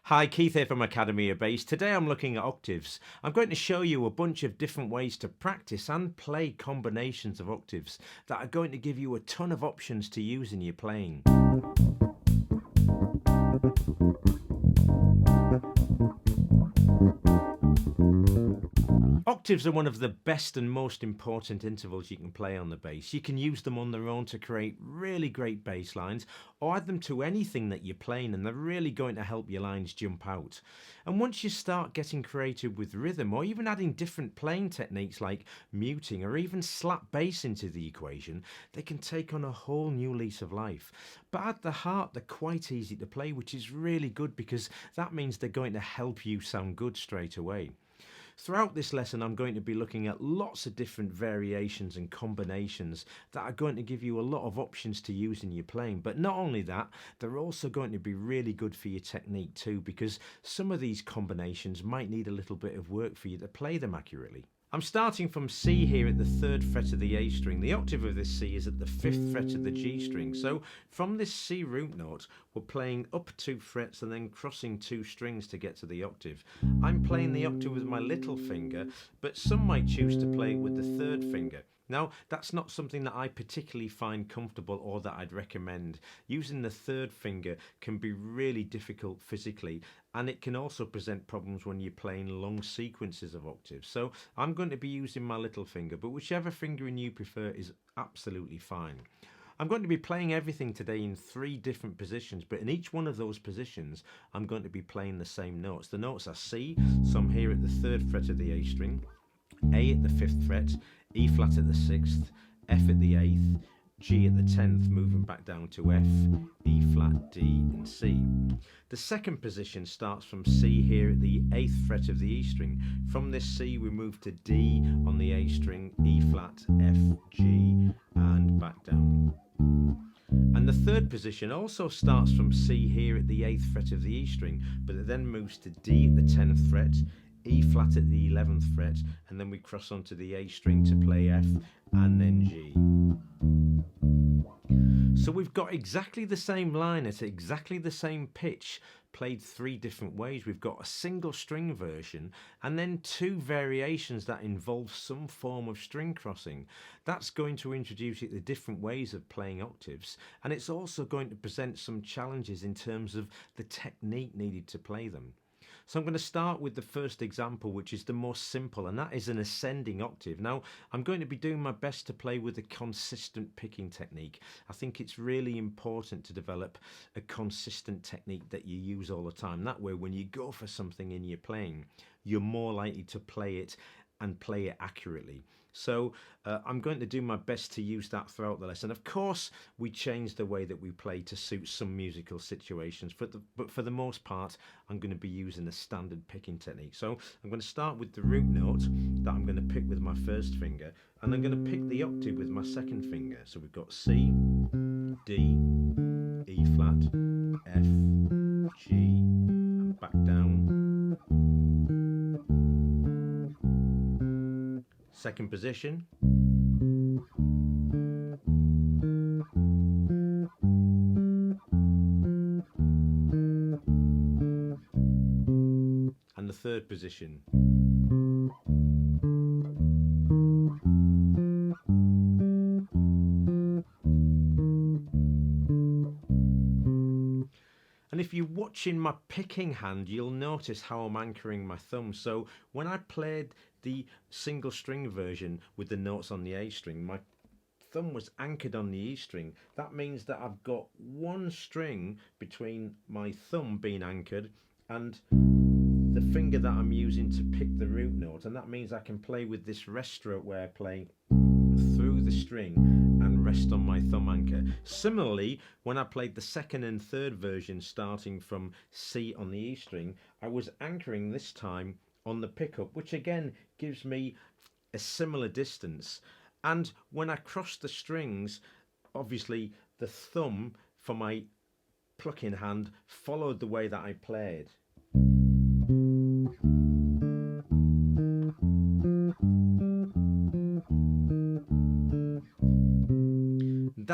Hi, Keith here from Academy of Bass. Today I'm looking at octaves. I'm going to show you a bunch of different ways to practice and play combinations of octaves that are going to give you a ton of options to use in your playing. Octaves are one of the best and most important intervals you can play on the bass. You can use them on their own to create really great bass lines, or add them to anything that you're playing, and they're really going to help your lines jump out. And once you start getting creative with rhythm, or even adding different playing techniques like muting or even slap bass into the equation, they can take on a whole new lease of life. But at the heart, they're quite easy to play, which is really good because that means they're going to help you sound good straight away. Throughout this lesson, I'm going to be looking at lots of different variations and combinations that are going to give you a lot of options to use in your playing. But not only that, they're also going to be really good for your technique too, because some of these combinations might need a little bit of work for you to play them accurately. I'm starting from C here at the 3rd fret of the A string. The octave of this C is at the 5th fret of the G string. So from this C root note, we're playing up 2 frets and then crossing 2 strings to get to the octave. I'm playing the octave with my little finger, but some might choose to play it with the 3rd finger. Now, that's not something that I particularly find comfortable or that I'd recommend. Using the 3rd finger can be really difficult physically, and it can also present problems when you're playing long sequences of octaves. So I'm going to be using my little finger, but whichever fingering you prefer is absolutely fine. I'm going to be playing everything today in 3 different positions, but in each one of those positions I'm going to be playing the same notes. The notes are C, so I'm here at the 3rd fret of the A string, A at the 5th fret, E flat at the 6th, F at the 8th, G at the 10th, moving back down to F, E flat, D and C. The second position starts from C here at the 8th fret of the E string. From this C we move to D on the A string, E flat, F, G and back down. And the third position also starts from C here at the 8th fret of the E string, but it then moves to D at the 10th fret, E flat at the 11th fret, and then we cross onto the A string to play F and then G. So we've got exactly the same line at exactly the same pitch played 3 different ways. We've got a single string version and then 2 variations that involve some form of string crossing. That's going to introduce you to different ways of playing octaves, and it's also going to present some challenges in terms of the technique needed to play them. So I'm going to start with the first example, which is the most simple, and that is an ascending octave. Now, I'm going to be doing my best to play with a consistent picking technique. I think it's really important to develop a consistent technique that you use all the time. That way, when you go for something in your playing, you're more likely to play it and play it accurately. So I'm going to do my best to use that throughout the lesson. Of course, we change the way that we play to suit some musical situations, but for the most part, I'm going to be using a standard picking technique. So I'm going to start with the root note that I'm going to pick with my 1st finger, and I'm going to pick the octave with my 2nd finger. So we've got C, D, E flat, F, G, back down. Second position. And the 3rd position. And if you're watching my picking hand, you'll notice how I'm anchoring my thumb. So when I played the single string version with the notes on the A string, my thumb was anchored on the E string. That means that I've got 1 string between my thumb being anchored and the finger that I'm using to pick the root note, and that means I can play with this rest stroke where I play through the string and rest on my thumb anchor. Similarly, when I played the 2nd and 3rd version starting from C on the E string, I was anchoring this time on the pickup, which again gives me a similar distance. And when I crossed the strings, obviously the thumb for my plucking hand followed the way that I played.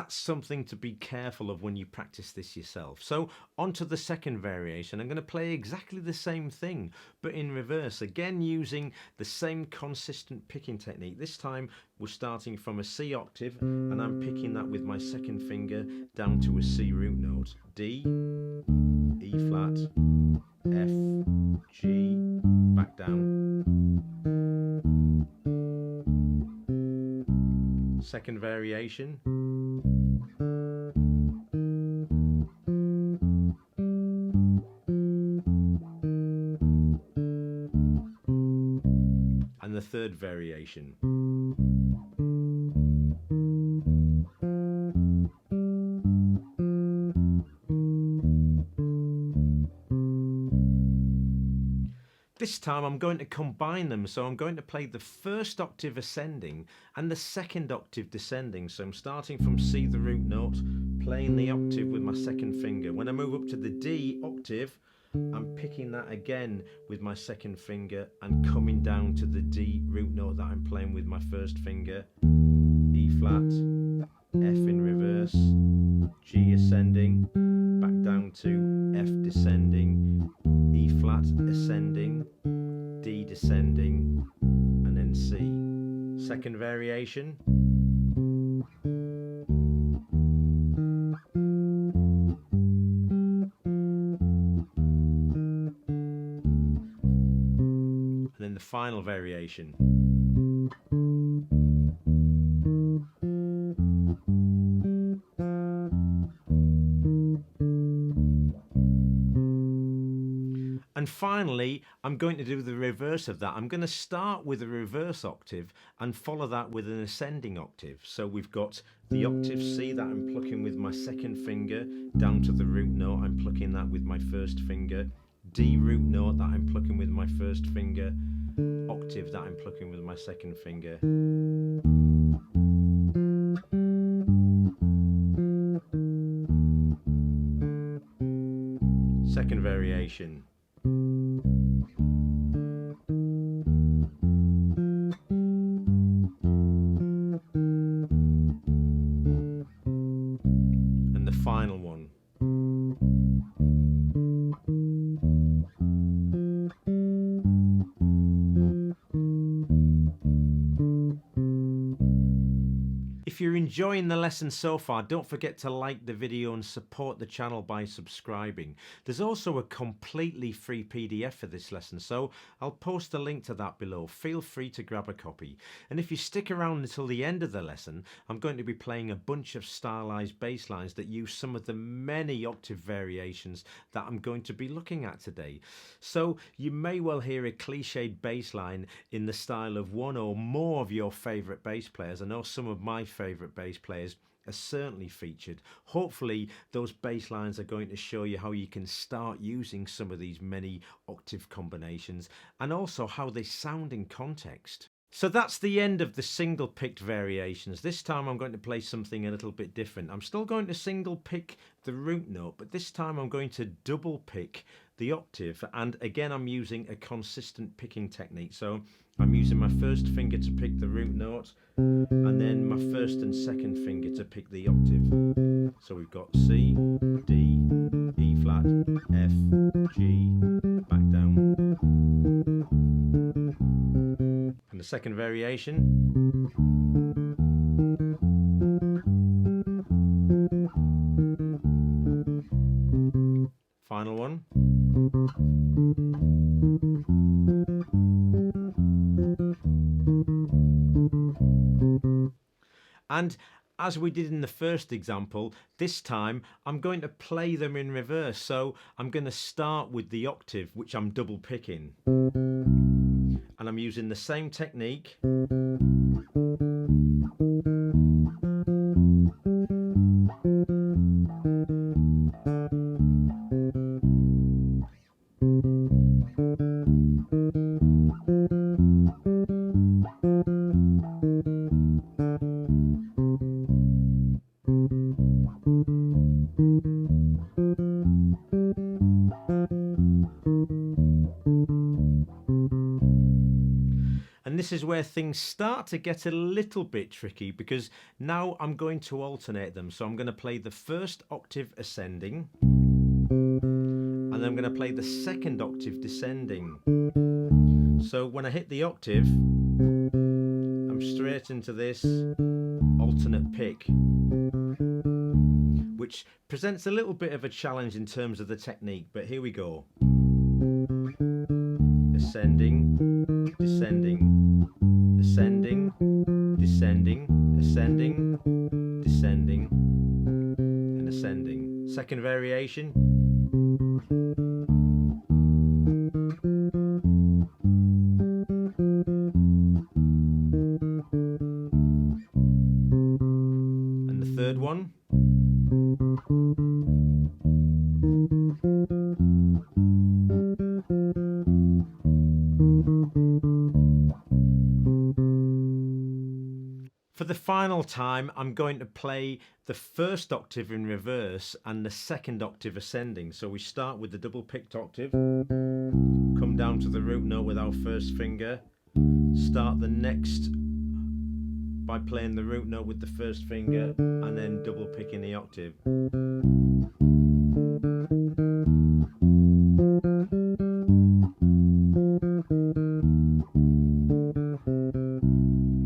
that's something to be careful of when you practice this yourself. So on to the second variation. I'm going to play exactly the same thing, but in reverse, again using the same consistent picking technique. This time we're starting from a C octave and I'm picking that with my second finger down to a C root note. D, E flat, F, G, back down. Second variation. And the third variation. This time I'm going to combine them, so I'm going to play the first octave ascending and the second octave descending. So I'm starting from C, the root note, playing the octave with my second finger. When I move up to the D octave, I'm picking that again with my second finger and coming down to the D root note that I'm playing with my first finger. E flat, F in reverse, G ascending, back down to F descending, E flat ascending, D descending, and then C. Second variation. And then the final variation. And finally, I'm going to do the reverse of that. I'm going to start with a reverse octave and follow that with an ascending octave. So we've got the octave C that I'm plucking with my second finger down to the root note. I'm plucking that with my first finger. D root note that I'm plucking with my first finger. Octave that I'm plucking with my second finger. Second variation. And the final one. If you're enjoying the lesson so far, don't forget to like the video and support the channel by subscribing. There's also a completely free PDF for this lesson, so I'll post a link to that below. Feel free to grab a copy. And if you stick around until the end of the lesson, I'm going to be playing a bunch of stylized bass lines that use some of the many octave variations that I'm going to be looking at today. So you may well hear a cliched bass line in the style of one or more of your favourite bass players. I know some of my favourite bass players are certainly featured. Hopefully those bass lines are going to show you how you can start using some of these many octave combinations and also how they sound in context. So that's the end of the single picked variations. This time I'm going to play something a little bit different. I'm still going to single pick the root note, but this time I'm going to double pick the octave, and again I'm using a consistent picking technique. So I'm using my first finger to pick the root note and then my first and second finger to pick the octave. So we've got C, D, E flat, F, G, back down. And the second variation. Final one. And as we did in the first example, this time I'm going to play them in reverse. So I'm going to start with the octave, which I'm double picking. And I'm using the same technique. And this is where things start to get a little bit tricky, because now I'm going to alternate them. So I'm going to play the first octave ascending, and then I'm going to play the second octave descending. So when I hit the octave, I'm straight into this alternate pick, which presents a little bit of a challenge in terms of the technique, but here we go. Ascending, descending, ascending, descending, ascending, descending, and ascending. Second variation. And the third one. For the final time, I'm going to play the first octave in reverse and the second octave ascending. So we start with the double picked octave, come down to the root note with our first finger, start the next by playing the root note with the first finger, and then double picking the octave.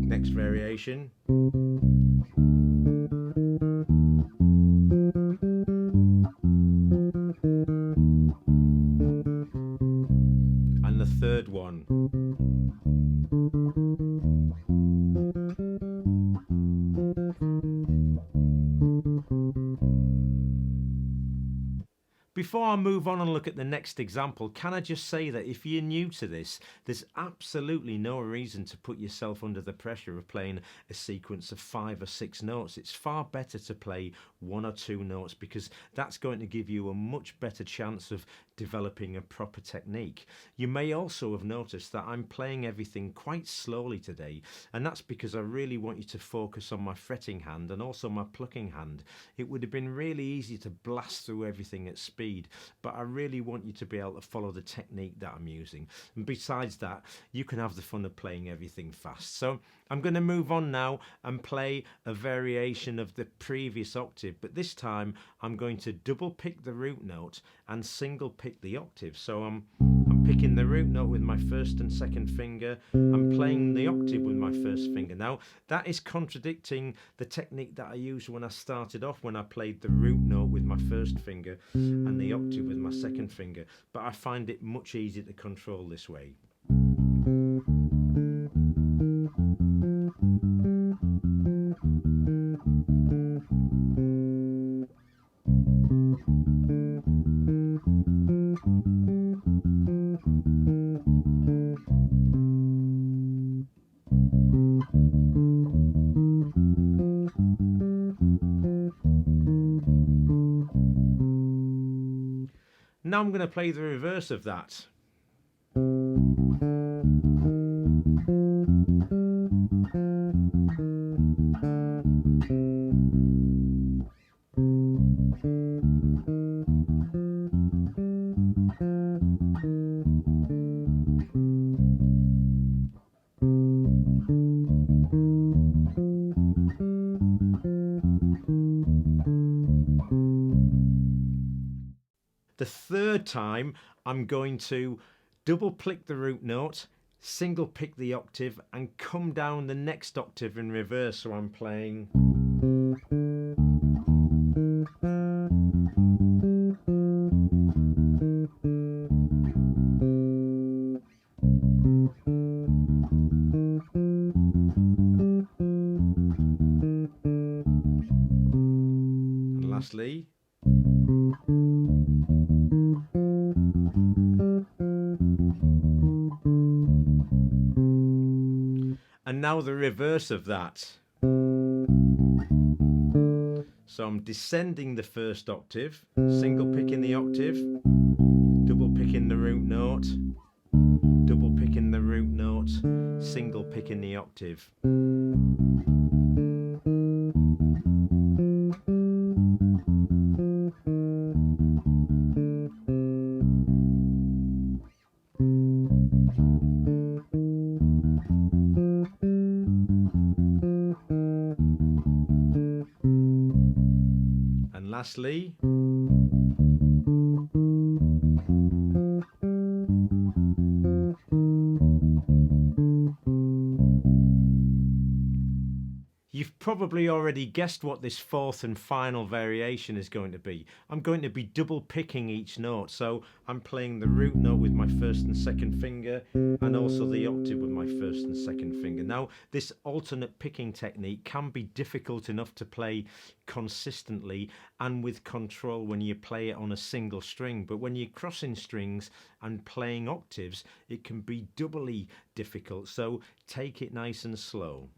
Next variation. And the third one. Before I move on and look at the next example, can I just say that if you're new to this, there's absolutely no reason to put yourself under the pressure of playing a sequence of 5 or 6 notes. It's far better to play 1 or 2 notes, because that's going to give you a much better chance of developing a proper technique. You may also have noticed that I'm playing everything quite slowly today, and that's because I really want you to focus on my fretting hand and also my plucking hand. It would have been really easy to blast through everything at speed, but I really want you to be able to follow the technique that I'm using. And besides that, you can have the fun of playing everything fast. So I'm going to move on now and play a variation of the previous octave, but this time I'm going to double pick the root note and single pick the octave. So I'm picking the root note with my first and second finger. I'm playing the octave with my first finger. Now, that is contradicting the technique that I used when I started off, when I played the root note with my first finger and the octave with my second finger. But I find it much easier to control this way. Now I'm going to play the reverse of that. The third time, I'm going to double pick the root note, single pick the octave, and come down the next octave in reverse. So I'm playing. And lastly. And now the reverse of that. So I'm descending the first octave, single picking the octave, double picking the root note, double picking the root note, single picking the octave. lastly, you've probably already guessed what this fourth and final variation is going to be. I'm going to be double picking each note, so I'm playing the root note with my first and second finger, and also the octave with my first and second finger. Now, this alternate picking technique can be difficult enough to play consistently and with control when you play it on a single string, but when you're crossing strings and playing octaves, it can be doubly difficult, so take it nice and slow.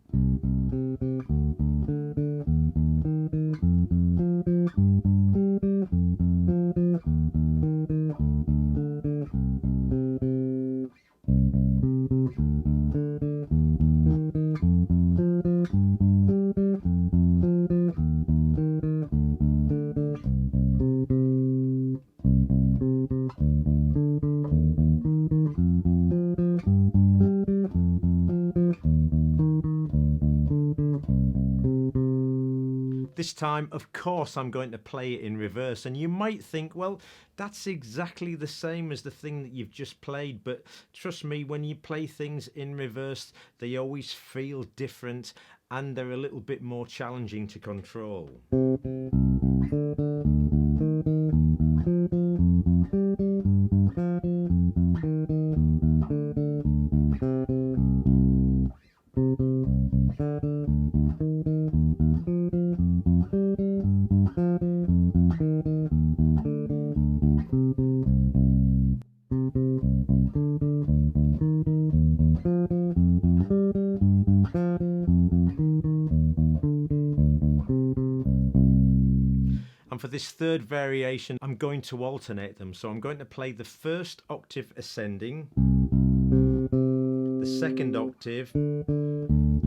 This time, of course, I'm going to play it in reverse, and you might think, well, that's exactly the same as the thing that you've just played, but trust me, when you play things in reverse, they always feel different and they're a little bit more challenging to control. And for this third variation, I'm going to alternate them. So I'm going to play the first octave ascending, the second octave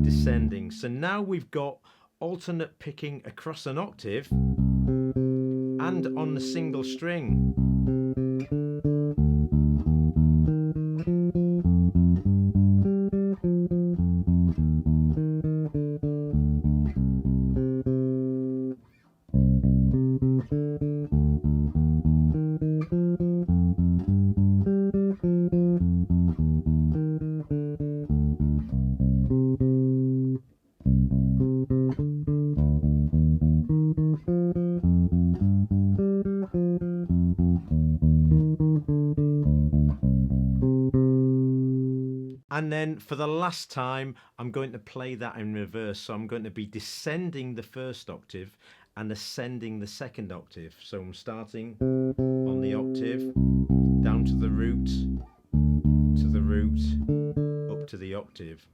descending. So now we've got alternate picking across an octave and on the single string. And then for the last time, I'm going to play that in reverse. So I'm going to be descending the first octave and ascending the second octave. So I'm starting on the octave, down to the root, up to the octave.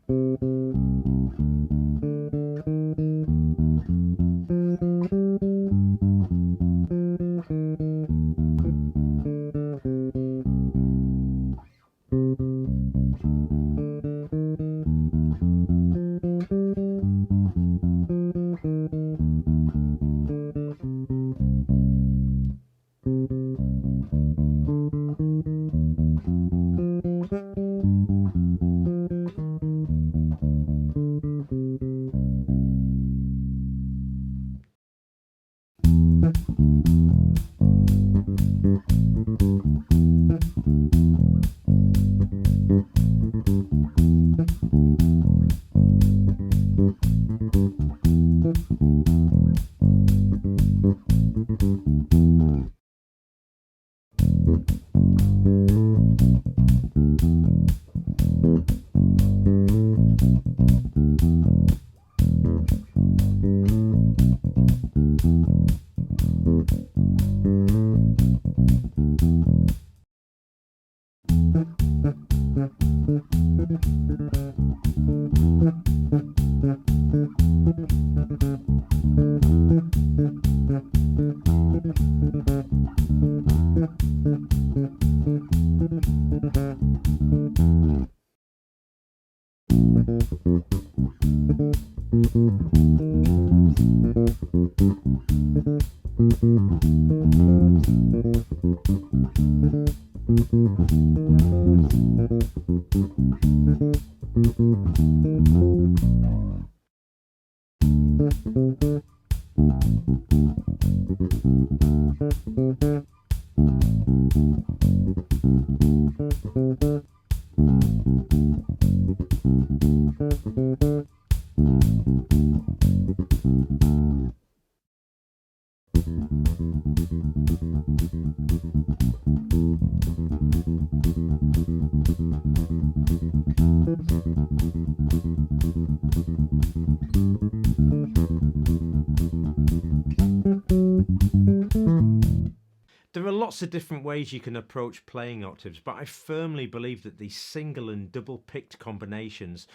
There are lots of different ways you can approach playing octaves, but I firmly believe that these single and double picked combinations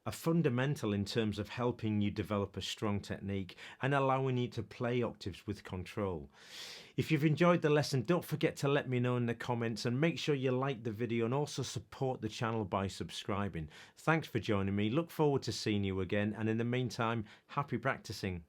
are fundamental in terms of helping you develop a strong technique and allowing you to play octaves with control. If you've enjoyed the lesson, don't forget to let me know in the comments, and make sure you like the video and also support the channel by subscribing. Thanks for joining me. Look forward to seeing you again, and in the meantime, happy practicing.